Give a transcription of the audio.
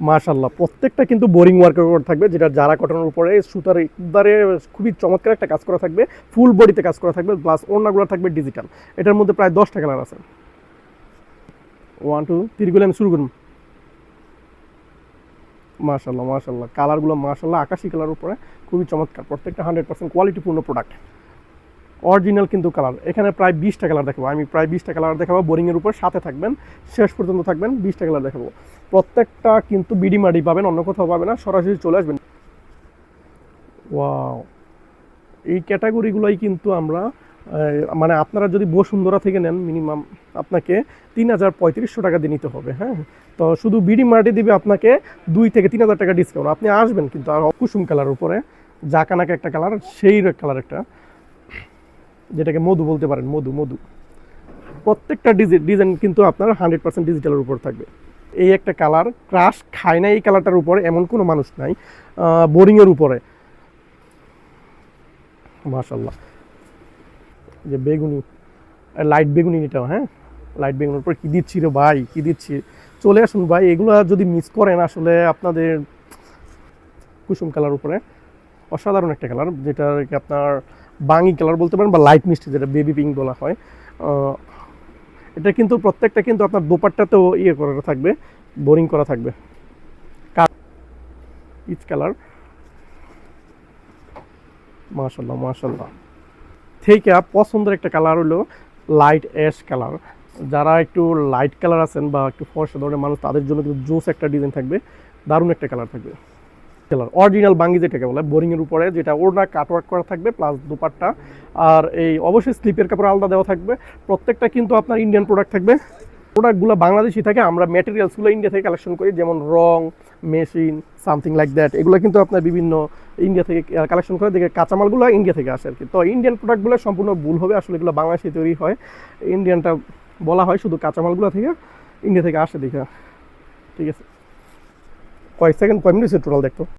মাশাআল্লাহ, প্রত্যেকটা কিন্তু বোরিং ওয়ার্কের উপর থাকবে, যেটা জারা কটনের উপরে সুতার একবারে খুবই চমৎকার একটা কাজ করা থাকবে, ফুল বডিতে কাজ করা থাকবে, প্লাস ওড়নাগুলো থাকবে ডিজিটাল। এটার মধ্যে প্রায় 10টা কালার আছে। 1 2 3 গুলো আমি শুরু করুন। মাশাআল্লাহ মাশাআল্লাহ, কালারগুলো মাশাআল্লাহ আকাশি কালার উপরে খুবই চমৎকার, প্রত্যেকটা 100% কোয়ালিটিপূর্ণ প্রোডাক্ট, অরিজিনাল কিন্তু কালার। এখানে প্রায় 20টা কালার দেখাবো আমি, প্রায় 20টা কালার দেখাবো বোরিংয়ের উপর, সাথে থাকবেন শেষ পর্যন্ত থাকবেন, 20টা কালার দেখাবো। প্রত্যেকটা কিন্তু বিডি মাডি পাবেন, অন্য কোথাও পাবেন না, সরাসরি চলে আসবেন। ওয়াও, এই ক্যাটাগরিগুলোই কিন্তু আমরা মানে আপনারা যদি বসুন্ধরা থেকে নেন মিনিমাম আপনাকে 3,3500 টাকা দিয়ে নিতে হবে। হ্যাঁ, তো শুধু বিডি মার্টে দিবে আপনাকে 2 থেকে 3,000 টাকা ডিসকাউন্ট। আপনি আসবেন কিন্তু। আর কুসুম কালার উপরে জাকানাকে একটা কালার, সেই কালার একটা, যেটাকে মধু বলতে পারেন, মধু মধু। প্রত্যেকটা ডিজাইন কিন্তু আপনার 100% ডিজিটালের উপর থাকবে। এই একটা কালার ক্রাশ খায় না এই কালারটার উপরে, এমন কোনো মানুষ নাই। বোরিংয়ের উপরে মাশাল্লাহ, যে বেগুনি, লাইট বেগুনি এটাও। হ্যাঁ, লাইট বেগুনির উপর কী দিচ্ছি রে ভাই, কী দিচ্ছি! চলে আসুন ভাই, এগুলো যদি মিস করেন আসলে আপনাদের। কুসুম কালার উপরে অসাধারণ একটা কালার, যেটা আপনার বাঙি কালার বলতে পারেন, বা লাইট মিষ্টি, যেটা বেবি পিঙ্ক বলা হয়। এটা কিন্তু প্রত্যেকটা কিন্তু আপনার দোপাট্টাতেও ইয়ে করা থাকবে, বোরিং করা থাকবে। পিচ কালার, মাশাল্লাহ মাশাল্লাহ। থেকে পছন্দের একটা কালার হলো লাইট অ্যাশ কালার। যারা একটু লাইট কালার আছেন বা একটু ফর্সা ধরনের মানুষ, তাদের জন্য কিন্তু জোস একটা ডিজাইন থাকবে, দারুণ একটা কালার থাকবে। কালার অরিজিনাল বাঙ্গি যেটাকে বলে, বোরিংয়ের উপরে, যেটা ওড়না কাটওয়ার্ক করা থাকবে, প্লাস দুপাট্টা। আর এই অবশ্যই স্লিপের কাপড় আলাদা দেওয়া থাকবে। প্রত্যেকটা কিন্তু আপনার ইন্ডিয়ান প্রোডাক্ট থাকবে। প্রোডাক্টগুলো বাংলাদেশি থাকে, আমরা ম্যাটেরিয়ালসগুলো ইন্ডিয়া থেকে কালেকশন করি, যেমন রং, মেশিন, সামথিং লাইক দ্যাট। এগুলো কিন্তু আপনার বিভিন্ন ইন্ডিয়া থেকে কালেকশন করে, দেখে কাঁচামালগুলো ইন্ডিয়া থেকে আসে আর কি। তো ইন্ডিয়ান প্রোডাক্টগুলো সম্পূর্ণ ভুল হবে, আসলে এগুলো বাংলাদেশে তৈরি হয়, ইন্ডিয়ানটা বলা হয় শুধু কাঁচামালগুলো থেকে ইন্ডিয়া থেকে আসে দেখে। ঠিক আছে, কয়েক সেকেন্ড, কয় মিনিট টোটাল দেখতো।